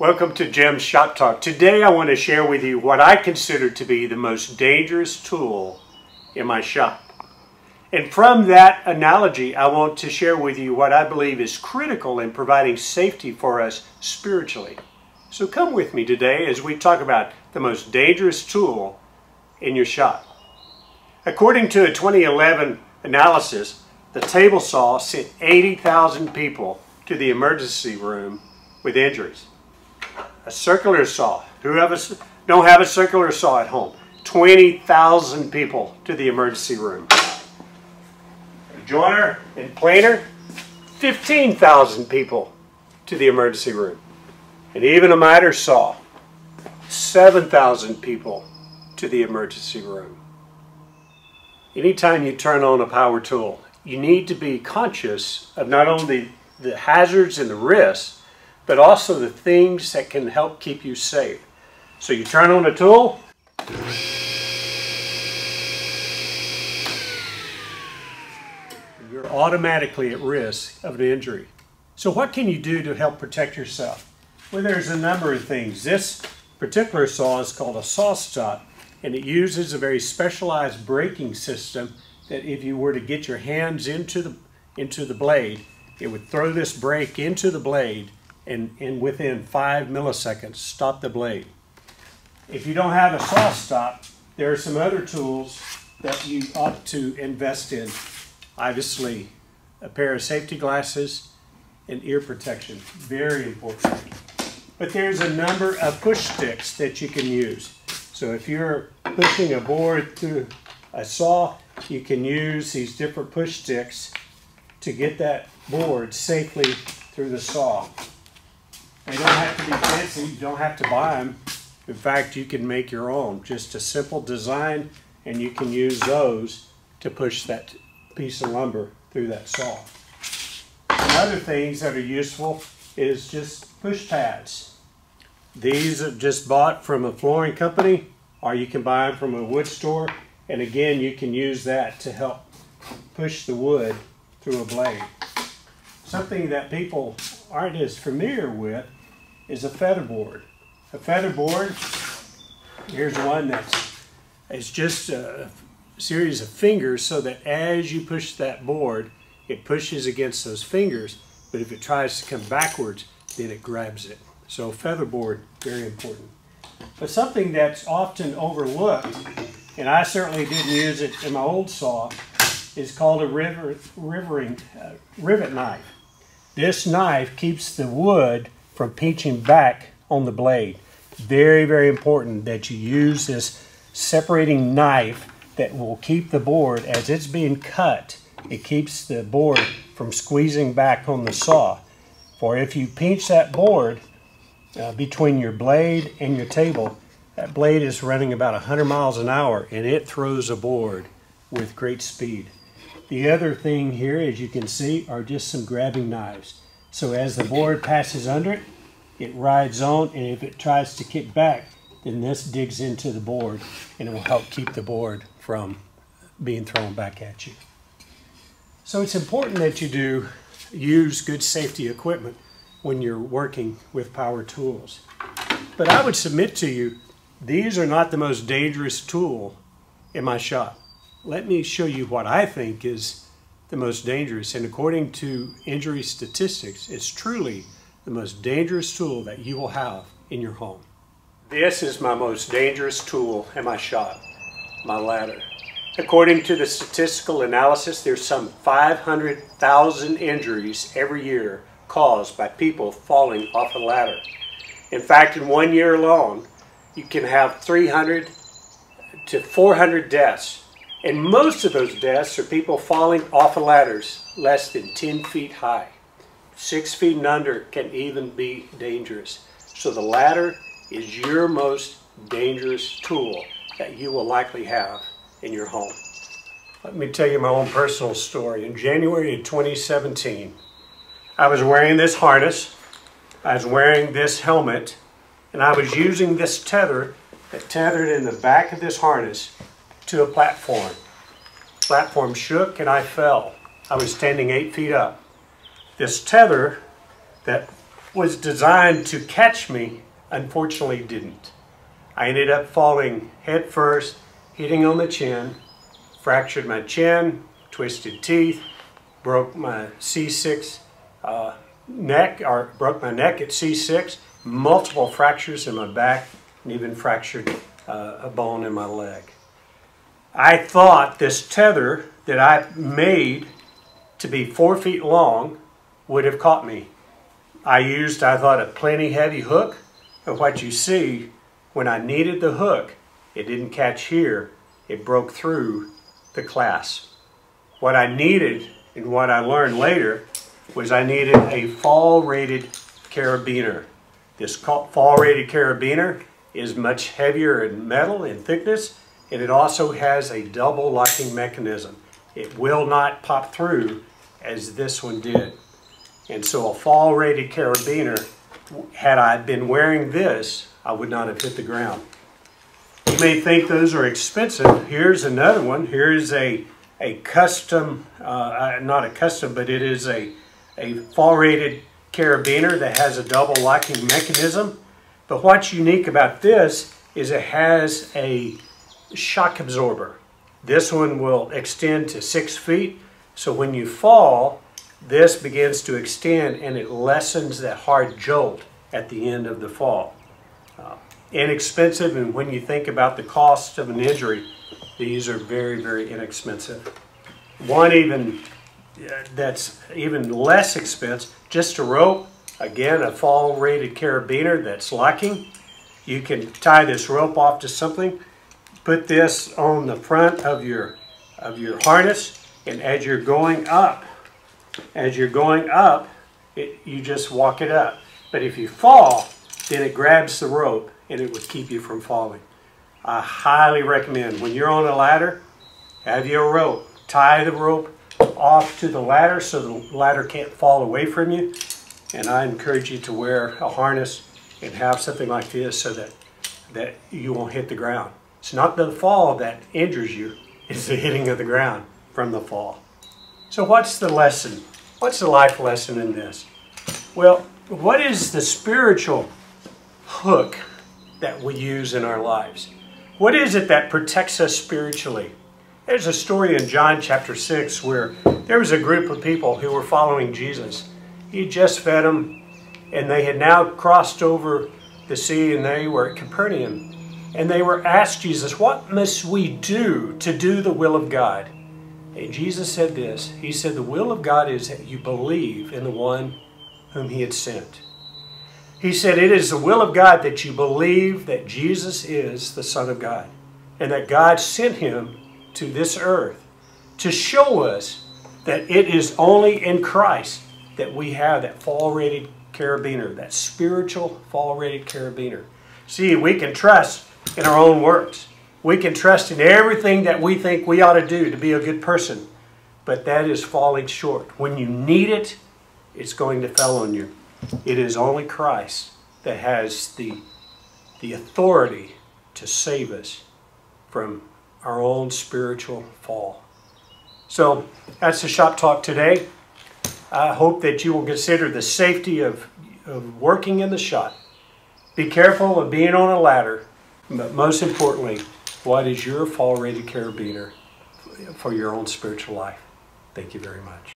Welcome to Jim's Shop Talk. Today I want to share with you what I consider to be the most dangerous tool in my shop. And from that analogy, I want to share with you what I believe is critical in providing safety for us spiritually. So come with me today as we talk about the most dangerous tool in your shop. According to a 2011 analysis, the table saw sent 80,000 people to the emergency room with injuries. A circular saw. Who don't have a circular saw at home? 20,000 people to the emergency room. A joiner and planer, 15,000 people to the emergency room. And even a miter saw, 7,000 people to the emergency room. Anytime you turn on a power tool, you need to be conscious of not only the hazards and the risks, but also the things that can help keep you safe. So you turn on a tool, you're automatically at risk of an injury. So what can you do to help protect yourself? Well, there's a number of things. This particular saw is called a saw stop, and it uses a very specialized braking system that if you were to get your hands into the blade, it would throw this brake into the blade and within 5 milliseconds stop the blade. If you don't have a saw stop, there are some other tools that you ought to invest in. Obviously, a pair of safety glasses and ear protection, very important. But there's a number of push sticks that you can use. So if you're pushing a board through a saw, you can use these different push sticks to get that board safely through the saw. They don't have to be fancy, you don't have to buy them. In fact, you can make your own. Just a simple design, and you can use those to push that piece of lumber through that saw. Other things that are useful is just push pads. These are just bought from a flooring company, or you can buy them from a wood store. And again, you can use that to help push the wood through a blade. Something that people aren't as familiar with is a feather board. A feather board, here's one it's just a series of fingers so that as you push that board, it pushes against those fingers, but if it tries to come backwards, then it grabs it. So feather board, very important. But something that's often overlooked, and I certainly didn't use it in my old saw, is called a rivet knife. This knife keeps the wood from pinching back on the blade. Very, very important that you use this separating knife that will keep the board, as it's being cut, it keeps the board from squeezing back on the saw. For if you pinch that board between your blade and your table, that blade is running about 100 miles an hour and it throws a board with great speed. The other thing here, as you can see, are just some grabbing knives. So as the board passes under it, it rides on, and if it tries to kick back, then this digs into the board and it will help keep the board from being thrown back at you. So it's important that you do use good safety equipment when you're working with power tools. But I would submit to you, these are not the most dangerous tool in my shop. Let me show you what I think is the most dangerous. And according to injury statistics, it's truly the most dangerous tool that you will have in your home. This is my most dangerous tool in my shop, my ladder. According to the statistical analysis, there's some 500,000 injuries every year caused by people falling off a ladder. In fact, in 1 year alone, you can have 300 to 400 deaths. And most of those deaths are people falling off of ladders less than 10 feet high. 6 feet and under can even be dangerous. So the ladder is your most dangerous tool that you will likely have in your home. Let me tell you my own personal story. In January of 2017, I was wearing this harness, I was wearing this helmet, and I was using this tether that tethered in the back of this harness to a platform. The platform shook and I fell. I was standing 8 feet up. This tether that was designed to catch me, unfortunately didn't. I ended up falling head first, hitting on the chin, fractured my chin, twisted teeth, broke my C6 neck, or broke my neck at C6, multiple fractures in my back, and even fractured a bone in my leg. I thought this tether that I made to be 4 feet long would have caught me. I thought, a plenty heavy hook, but what you see, when I needed the hook, it didn't catch here, it broke through the clasp. What I needed, and what I learned later, was I needed a fall-rated carabiner. This fall-rated carabiner is much heavier in metal and thickness, and it also has a double locking mechanism. It will not pop through as this one did. And so a fall-rated carabiner, had I been wearing this, I would not have hit the ground. You may think those are expensive. Here's another one. Here's a custom, not a custom, but it is a fall-rated carabiner that has a double locking mechanism. But what's unique about this is it has a shock absorber. This one will extend to 6 feet, so when you fall, this begins to extend and it lessens that hard jolt at the end of the fall. Inexpensive, and when you think about the cost of an injury, these are very, very inexpensive. One even that's even less expensive, just a rope, again a fall-rated carabiner that's locking. You can tie this rope off to something, put this on the front of your harness, and as you're going up, you just walk it up. But if you fall, then it grabs the rope and it would keep you from falling. I highly recommend, when you're on a ladder, have your rope. Tie the rope off to the ladder so the ladder can't fall away from you. And I encourage you to wear a harness and have something like this so that you won't hit the ground. It's not the fall that injures you, it's the hitting of the ground from the fall. So what's the lesson? What's the life lesson in this? Well, what is the spiritual hook that we use in our lives? What is it that protects us spiritually? There's a story in John chapter 6 where there was a group of people who were following Jesus. He just fed them, and they had now crossed over the sea, and they were at Capernaum. And they were asked Jesus, what must we do to do the will of God? And Jesus said this. He said, the will of God is that you believe in the one whom he had sent. He said, it is the will of God that you believe that Jesus is the Son of God, and that God sent him to this earth to show us that it is only in Christ that we have that fall-rated carabiner, that spiritual fall-rated carabiner. See, we can trust in our own works. We can trust in everything that we think we ought to do to be a good person, but that is falling short. When you need it, it's going to fall on you. It is only Christ that has the authority to save us from our own spiritual fall. So that's the shop talk today. I hope that you will consider the safety of working in the shop. Be careful of being on a ladder, but most importantly, what is your fall-rated carabiner for your own spiritual life? Thank you very much.